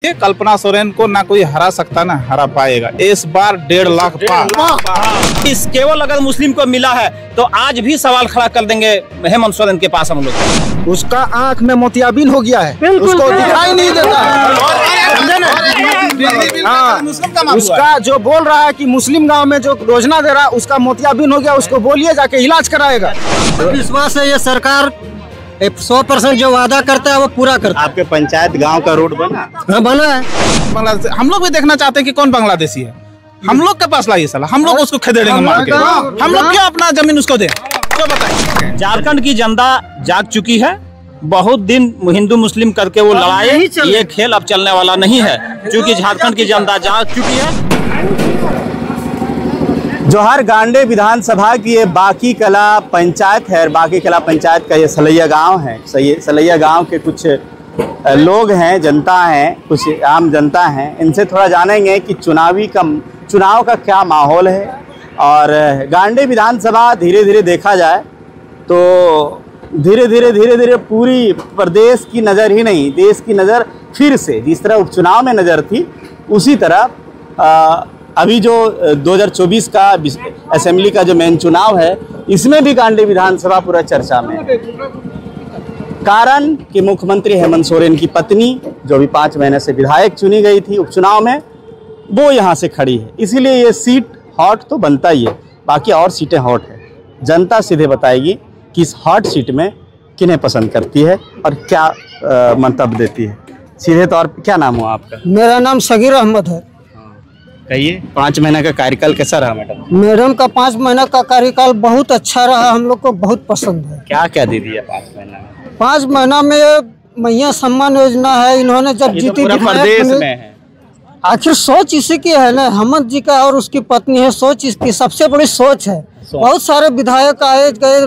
ये कल्पना सोरेन को ना कोई हरा सकता ना हरा पाएगा। इस बार 1.5 लाख पार। इस केवल अगर मुस्लिम को मिला है तो आज भी सवाल खड़ा कर देंगे हेमंत सोरेन के पास हम लोग। उसका आंख में मोतियाबिंद हो गया है, उसको दिखाई नहीं देता है। उसका जो बोल रहा है कि मुस्लिम गांव में जो योजना दे रहा है उसका मोतियाबिंद हो गया, उसको बोलिए जाके इलाज कराएगा। विश्वास है ये सरकार 100% जो वादा करता है वो पूरा करता है। आपके पंचायत गांव का रोड बना? हाँ बना है। बांग्लादेश हम लोग भी देखना चाहते हैं कि कौन बांग्लादेशी है। हम लोग के पास लाइए साला, हम लोग उसको खदेड़ेंगे मार के। हम लोग क्यों अपना जमीन उसको दे? क्यों बताइए? झारखंड की जनता जाग चुकी है। बहुत दिन हिंदू मुस्लिम करके वो लड़ाई, ये खेल अब चलने वाला नहीं है क्योंकि झारखंड की जनता जाग चुकी है। जोहार गांडे विधानसभा की ये बाकी कला पंचायत है। बाकी कला पंचायत का ये सलैया गांव है। सलैया गांव के कुछ लोग हैं, जनता हैं, कुछ आम जनता हैं। इनसे थोड़ा जानेंगे कि चुनाव का क्या माहौल है। और गांडे विधानसभा धीरे धीरे देखा जाए तो धीरे धीरे पूरी प्रदेश की नज़र ही नहीं, देश की नज़र फिर से जिस तरह उपचुनाव में नज़र थी उसी तरह अभी जो 2024 का असेंबली का जो मेन चुनाव है इसमें भी गांडे विधानसभा पूरा चर्चा में है। कारण कि मुख्यमंत्री हेमंत सोरेन की पत्नी जो भी 5 महीने से विधायक चुनी गई थी उपचुनाव में, वो यहाँ से खड़ी है। इसीलिए ये सीट हॉट तो बनता ही है, बाकी और सीटें हॉट है। जनता सीधे बताएगी कि इस हॉट सीट में किन्हें पसंद करती है और क्या मंतव्य देती है। सीधे तौर पर क्या नाम हुआ आपका? मेरा नाम सगीर अहमद है। कहिए, 5 महीने का कार्यकाल कैसा रहा मैडम? मैडम का 5 महीना का कार्यकाल बहुत अच्छा रहा, हम लोग को बहुत पसंद है। क्या क्या दे दिया 5 महीना में? 5 महीना में मैया सम्मान योजना है, इन्होंने जब जीती प्रदेश में है। आखिर सोच इसी की है ना, हेमंत जी का और उसकी पत्नी है, सोच इसकी सबसे बड़ी सोच है। बहुत सारे विधायक आए गए,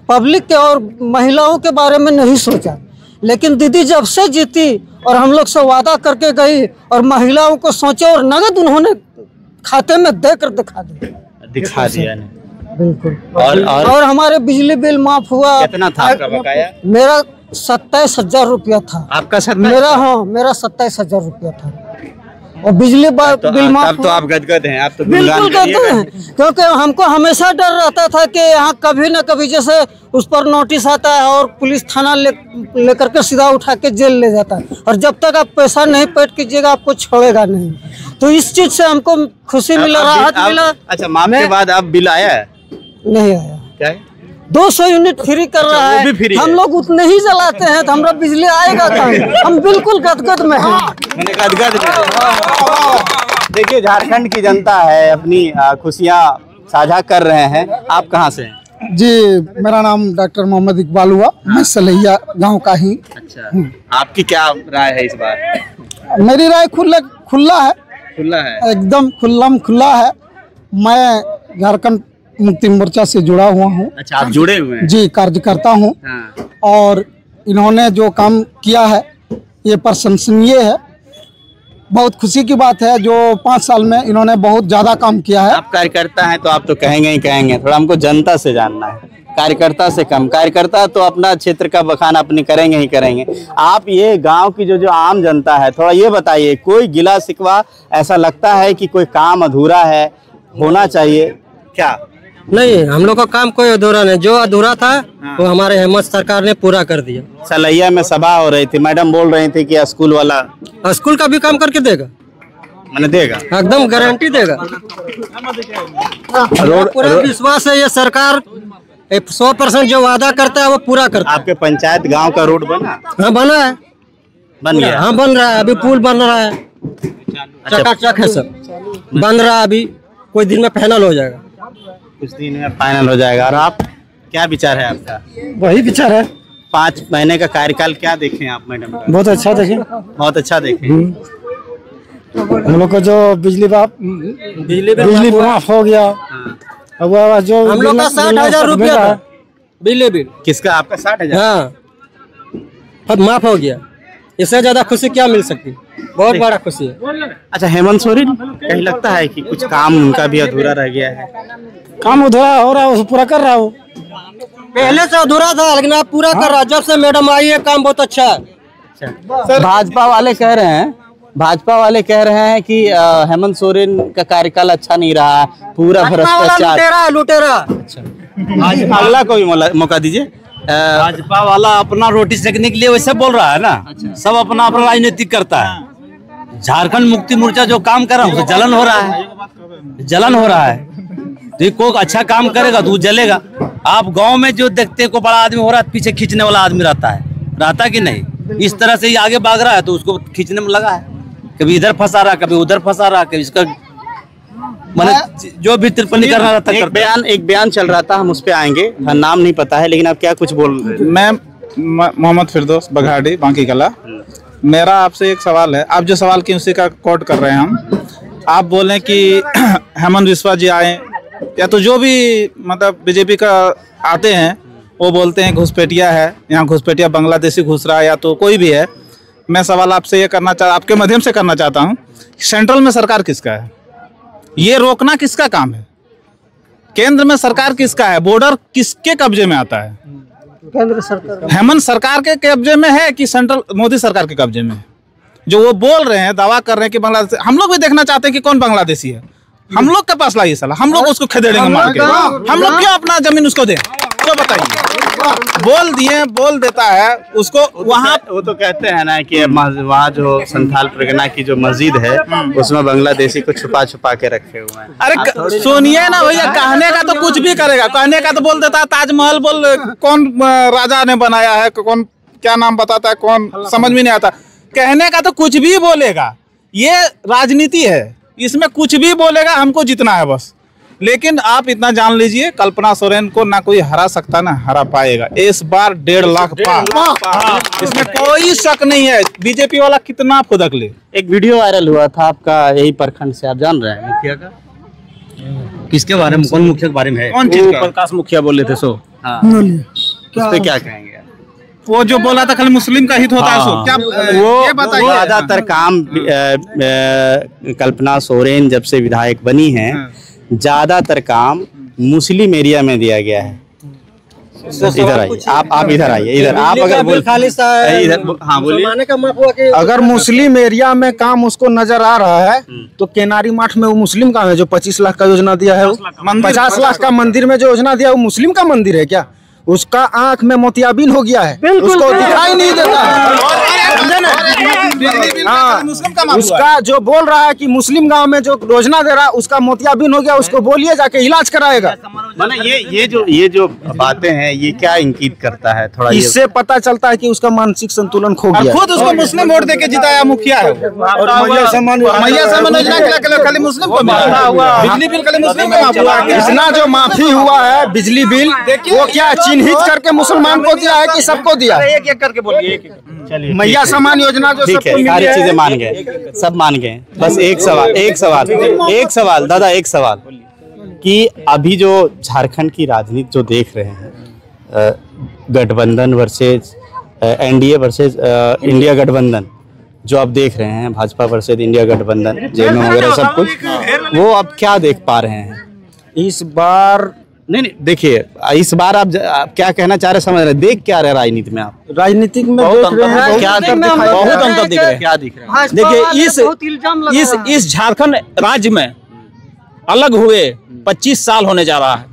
पब्लिक के और महिलाओं के बारे में नहीं सोचा, लेकिन दीदी जब से जीती और हम लोग से वादा करके गई और महिलाओं को सोचे और नगद उन्होंने खाते में देकर दिखा दिया। बिल्कुल। और हमारे बिजली बिल माफ हुआ। कितना था आपका बकाया? मेरा 27,000 रुपया था। आपका 27? मेरा 27,000 रुपया था और बिजली बिल माफ। तब तो आप गदगद हैं, आप तो बिल्कुल गदगद हैं, क्योंकि हमको हमेशा डर रहता था कि यहाँ कभी न कभी जैसे उस पर नोटिस आता है और पुलिस थाना लेकर के सीधा उठा के जेल ले जाता है, और जब तक आप पैसा नहीं पेड कीजिएगा आपको छोड़ेगा नहीं। तो इस चीज से हमको खुशी मिला, राहत मिला। अच्छा, माफ के बाद अब बिल आया है? नहीं आया। क्या है? 200 यूनिट फ्री कर रहा है। हम लोग उतने ही जलाते हैं तो हमारा बिजली आएगा कहाँ? हम बिल्कुल गदगद में हैं। देखिए, झारखंड की जनता है, अपनी खुशियाँ साझा कर रहे हैं। आप कहाँ से हैं? जी, मेरा नाम डॉक्टर मोहम्मद इकबाल हुआ। मैं सलैया गांव का ही। अच्छा, आपकी क्या राय है इस बार? मेरी राय खुला है, एकदम खुला है। मैं झारखंड मुक्ति मोर्चा से जुड़ा हुआ हूँ। अच्छा, आप जुड़े हुए हैं? जी, कार्यकर्ता हूँ। हाँ। और इन्होंने जो काम किया है ये प्रशंसनीय है। बहुत खुशी की बात है जो 5 साल में इन्होंने बहुत ज्यादा काम किया है। आप कार्यकर्ता हैं तो आप तो कहेंगे ही कहेंगे, थोड़ा हमको जनता से जानना है। कार्यकर्ता से कम, कार्यकर्ता तो अपना क्षेत्र का बखान अपनी करेंगे ही करेंगे। आप ये गांव की जो आम जनता है, थोड़ा ये बताइए, कोई गिला शिकवा ऐसा लगता है कि कोई काम अधूरा है, होना चाहिए क्या? नहीं, हम लोग का काम कोई अधूरा नहीं, जो अधूरा था वो हमारे हेमंत सरकार ने पूरा कर दिया। सलैया में सभा हो रही थी, मैडम बोल रही थी कि स्कूल का भी काम करके देगा। मैंने देगा, एकदम गारंटी देगा। पूरा विश्वास है ये सरकार 100% जो वादा करता है वो पूरा करता है। आपके पंचायत गांव का रोड बना? हाँ बना है, बन गया। हाँ बन रहा है, अभी पुल बन रहा है, चकाचक है सब, बन रहा है। अभी कुछ दिन में फाइनल हो जाएगा। कुछ दिन में फाइनल हो जाएगा। और आप, क्या विचार है आपका? वही विचार है। 5 महीने का कार्यकाल क्या देखें आप मैडम? बहुत अच्छा देखें। बहुत अच्छा देखें। हम लोग को जो बिजली बिल माफ हो गया। हाँ। अब जो हम लोग का 60,000 रुपया था बिजली बिल। किसका? आपका 60,000? हाँ, अब माफ हो गया। इससे ज्यादा खुशी क्या मिल सकती? बहुत बड़ा खुशी है। अच्छा, हेमंत सोरेन कहीं लगता है कि कुछ काम उनका भी अधूरा रह गया है? काम अधूरा हो रहा है, पूरा कर रहा हो। पहले से अधूरा था लेकिन आप पूरा कर रहा है। जब से मैडम आई है काम बहुत अच्छा है। भाजपा वाले कह रहे हैं भाजपा वाले कह रहे हैं कि हेमंत सोरेन का कार्यकाल अच्छा नहीं रहा, पूरा भ्रष्टाचार। लुटेरा आज अगला को भी मौका दीजिए। भाजपा वाला अपना रोटी सेकने के लिए वैसे बोल रहा है ना, सब अपना अपना राजनीतिक करता है। झारखंड मुक्ति मोर्चा जो काम कर रहा है जलन हो रहा है, जलन हो रहा है। तो कोई अच्छा काम करेगा तो जलेगा। आप गांव में जो देखते हैं को बड़ा आदमी हो रहा है, पीछे खींचने वाला आदमी रहता कि नहीं, इस तरह से ही आगे भाग रहा है तो उसको खींचने में लगा है। कभी इधर फंसा रहा, कभी उधर फंसा रहा, कभी इसका मतलब जो भी टिप्पणी करना रहता है। एक बयान चल रहा था, हम उस पे आएंगे। नाम नहीं पता है, लेकिन आप क्या कुछ बोल रहे थे? मैं मोहम्मद फिरदौस बघाड़ी बांकी कला। मेरा आपसे एक सवाल है, आप जो सवाल की उसी का कोट कर रहे हैं हम। आप बोलें कि हेमंत बिस्वा जी आए या तो जो भी मतलब बीजेपी का आते हैं वो बोलते हैं घुसपैठिया है, यहाँ घुसपैठिया बांग्लादेशी घुस रहा है या तो कोई भी है। मैं सवाल आपसे ये आपके माध्यम से करना चाहता हूँ, सेंट्रल में सरकार किसका है? ये रोकना किसका काम है? केंद्र में सरकार किसका है? बॉर्डर किसके कब्जे में आता है? केंद्र सरकार। हेमंत सरकार के कब्जे में है कि सेंट्रल मोदी सरकार के कब्जे में? जो वो बोल रहे हैं, दावा कर रहे हैं कि बांग्लादेश, हम लोग भी देखना चाहते हैं कि कौन बांग्लादेशी है। हम लोग के पास लाइए साला, हम लोग उसको खदेड़ेंगे मार के। हम लोग क्यों अपना जमीन उसको दें? तो बताइए। बोल देता है उसको वहाँ। वो तो कहते हैं ना कि वहाँ जो संथाल परगना की जो मस्जिद है उसमें बांग्लादेशी को छुपा छुपा के रखे हुए हैं। अरे सुनिए ना भैया, कहने का तो कुछ भी करेगा, कहने का तो बोल देता है ताजमहल कौन राजा ने बनाया है, कौन क्या नाम बताता है, कौन समझ में नहीं आता। कहने का तो कुछ भी बोलेगा, ये राजनीति है, इसमें कुछ भी बोलेगा, हमको जीतना है बस। लेकिन आप इतना जान लीजिए, कल्पना सोरेन को ना कोई हरा सकता ना हरा पाएगा। इस बार 1.5 लाख पार, इसमें कोई शक नहीं है। बीजेपी वाला कितना फुदक ले। एक वीडियो वायरल हुआ था आपका यही प्रखंड से, आप जान रहे हैं मुखिया का? किसके बारे में? कौन मुखिया के बारे में है? कौन चीज का? प्रकाश मुखिया बोल रहे थे सो। हाँ, उस पे क्या कहेंगे? वो जो बोला था खाली मुस्लिम का हित होता है, सो क्या ये बताइए। ज्यादातर काम कल्पना सोरेन जब से विधायक बनी है, ज्यादातर काम मुस्लिम एरिया में दिया गया है। इधर आइए, आप इधर आइए, इधर आप अगर बोल इधर, हाँ बोलिए। अगर मुस्लिम एरिया में काम उसको नजर आ रहा है तो केनारी माठ में वो मुस्लिम काम है जो 25 लाख का योजना दिया है। 50 लाख का मंदिर में जो योजना दिया है वो मुस्लिम का मंदिर है क्या? उसका आंख में मोतियाबिंद हो गया है, उसको दिखाई नहीं देता है। हाँ, उसका जो बोल रहा है कि मुस्लिम गांव में जो योजना दे रहा है उसका मोतियाबिंद हो गया, उसको बोलिए जाके इलाज कराएगा। माने ये जो बातें हैं ये क्या इंगित करता है? थोड़ा इससे पता चलता है कि उसका मानसिक संतुलन खो गया। खुद उसको मुस्लिम वोट देके जिताया मुखिया है। और मैया सम्मान योजना खाली मुस्लिम को मिला हुआ, बिजली बिल खाली मुस्लिम को माफ हुआ। इतना जो माफी हुआ है बिजली बिल, वो क्या चिन्हित करके मुसलमान को दिया है कि सबको दिया? एक एक करके बोलिए। चलिए, मैया सम्मान योजना जो ठीक है, सारी चीजें मान गए, सब मान गए। बस एक सवाल दादा, एक सवाल कि अभी जो झारखंड की राजनीति जो देख रहे हैं, गठबंधन वर्सेज एनडीए वर्सेज इंडिया गठबंधन जो आप देख रहे हैं, भाजपा वर्सेज इंडिया गठबंधन, जेएमएम वगैरह सब कुछ, वो आप क्या देख पा रहे हैं इस बार? नहीं देखिए, इस बार आप क्या कहना चाह रहे समझ रहे, देख क्या रहे राजनीति में? आप राजनीतिक में देख रहे हैं क्या बहुत अंतर दिख रहा है, क्या दिख रहा है? देखिए, इस झारखंड राज्य में अलग हुए 25 साल होने जा रहा है।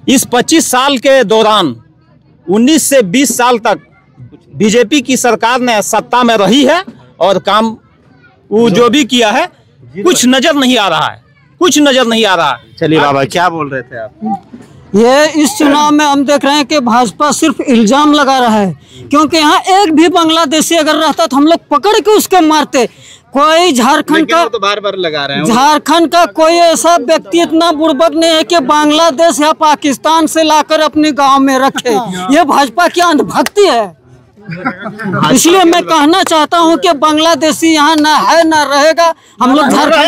इस 25 साल के दौरान 19 से 20 साल तक बीजेपी की सरकार ने सत्ता में रही है और काम वो जो भी किया है कुछ नजर नहीं आ रहा है, कुछ नजर नहीं आ रहा है। चलिए बाबा, क्या बोल रहे थे आप? ये इस चुनाव में हम देख रहे हैं कि भाजपा सिर्फ इल्जाम लगा रहा है, क्योंकि यहाँ एक भी बांग्लादेशी अगर रहता तो हम लोग पकड़ के उसके मारते। कोई झारखंड का तो बार लगा रहे हैं, झारखंड का कोई ऐसा व्यक्ति इतना बुड़बक नहीं है कि बांग्लादेश या पाकिस्तान से लाकर अपने गांव में रखे। ये भाजपा की अंधभक्ति है। इसलिए मैं कहना चाहता हूं कि बांग्लादेशी यहाँ ना है ना रहेगा। हम लोग झारखंड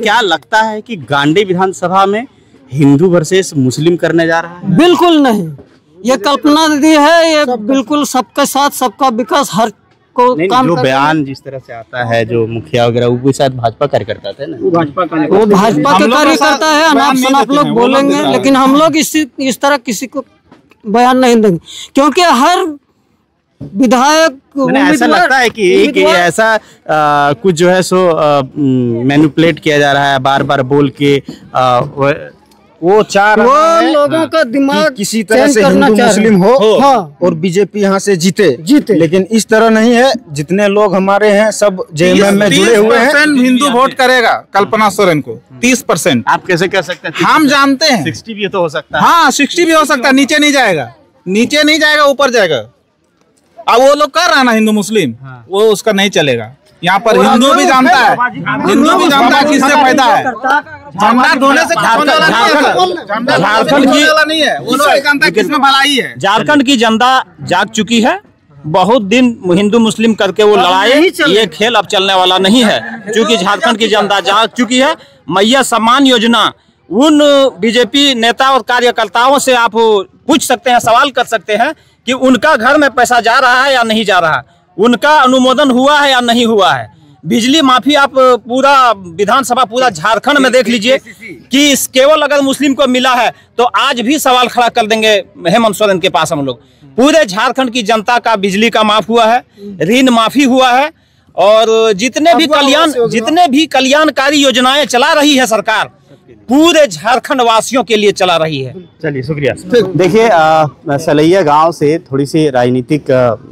क्या लगता है कि गांडी विधानसभा में हिंदू वर्सेस मुस्लिम करने जा रहा है? बिल्कुल नहीं, ये कल्पना दी है। ये बिल्कुल सबके साथ सबका विकास हर को काम जो बयान जिस तरह से आता है, जो मुखिया वगैरह वो शायद भाजपा कार्यकर्ता थे ना, वो भाजपा के कार्यकर्ता है। आप लोग बोलेंगे, लेकिन हम लोग इस तरह किसी को बयान नहीं देंगे, क्योंकि हर विधायक ऐसा लगता है कि एक ऐसा कुछ जो है सो मैनिपुलेट किया जा रहा है, बार बार बोल के वो चाह वो रहा है लोगों का दिमाग किसी तरह से हिंदू मुस्लिम हो हाँ। और बीजेपी यहाँ से जीते। लेकिन इस तरह नहीं है, जितने लोग हमारे हैं सब जेएमएम में जुड़े हुए हैं। हिंदू वोट करेगा कल्पना सोरेन को 30%। आप कैसे कह सकते हैं? हम जानते हैं 60 भी तो हो सकता है। हाँ 60 भी हो सकता है, नीचे नहीं जाएगा, ऊपर जाएगा। अब वो लोग कर रहा ना हिंदू मुस्लिम, वो उसका नहीं चलेगा। यहाँ पर हिंदू भी जानता है किससे फायदा है। झंडा ढोने से झारखंड की जानता किसमें भलाई है। झारखंड की जनता जाग चुकी है। बहुत दिन हिंदू मुस्लिम करके वो लड़ाई, ये खेल अब चलने वाला नहीं है, क्योंकि झारखंड की जनता जाग चुकी है। मैया सम्मान योजना, उन बीजेपी नेता और कार्यकर्ताओं से आप पूछ सकते हैं, सवाल कर सकते हैं कि उनका घर में पैसा जा रहा है या नहीं जा रहा, उनका अनुमोदन हुआ है या नहीं हुआ है। बिजली माफी आप पूरा विधानसभा, पूरा झारखंड में देख लीजिए कि केवल अगर मुस्लिम को मिला है तो आज भी सवाल खड़ा कर देंगे हेमंत सोरेन के पास हम लोग। पूरे झारखंड की जनता का बिजली का माफ हुआ है, ऋण माफी हुआ है, और जितने भी कल्याणकारी योजनाएं चला रही है सरकार, पूरे झारखंड वासियों के लिए चला रही है। चलिए शुक्रिया। देखिए सलैया गांव से थोड़ी सी राजनीतिक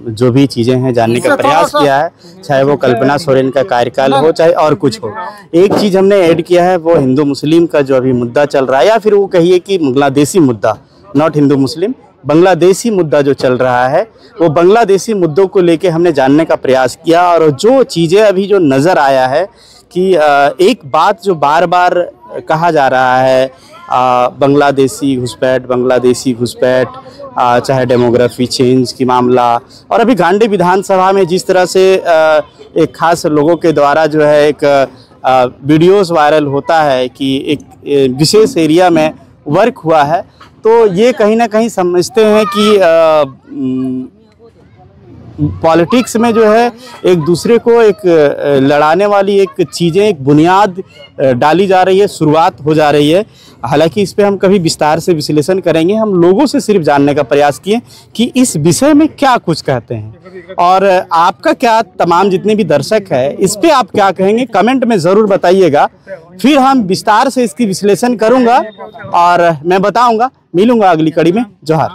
जो भी चीजें हैं जानने का प्रयास किया है, चाहे वो कल्पना सोरेन का कार्यकाल हो चाहे और कुछ हो। एक चीज हमने ऐड किया है, वो हिंदू मुस्लिम का जो अभी मुद्दा चल रहा है, या फिर वो कहिए कि बांग्लादेशी मुद्दा, नॉट हिंदू मुस्लिम, बांग्लादेशी मुद्दा जो चल रहा है, वो बांग्लादेशी मुद्दों को लेके हमने जानने का प्रयास किया। और जो चीज़ें अभी जो नज़र आया है कि एक बात जो बार बार कहा जा रहा है, बांग्लादेशी घुसपैठ, चाहे डेमोग्राफी चेंज की मामला, और अभी गांधी विधानसभा में जिस तरह से एक खास लोगों के द्वारा जो है एक वीडियोस वायरल होता है कि एक विशेष एरिया में वर्क हुआ है, तो ये कहीं ना कहीं समझते हैं कि पॉलिटिक्स में जो है एक दूसरे को एक लड़ाने वाली एक चीज़ें, एक बुनियाद डाली जा रही है, शुरुआत हो जा रही है। हालांकि इस पे हम कभी विस्तार से विश्लेषण करेंगे। हम लोगों से सिर्फ जानने का प्रयास किए कि इस विषय में क्या कुछ कहते हैं, और आपका क्या, तमाम जितने भी दर्शक हैं इस पे आप क्या कहेंगे, कमेंट में ज़रूर बताइएगा। फिर हम विस्तार से इसकी विश्लेषण करूँगा और मैं बताऊँगा। मिलूँगा अगली कड़ी में। जोहार।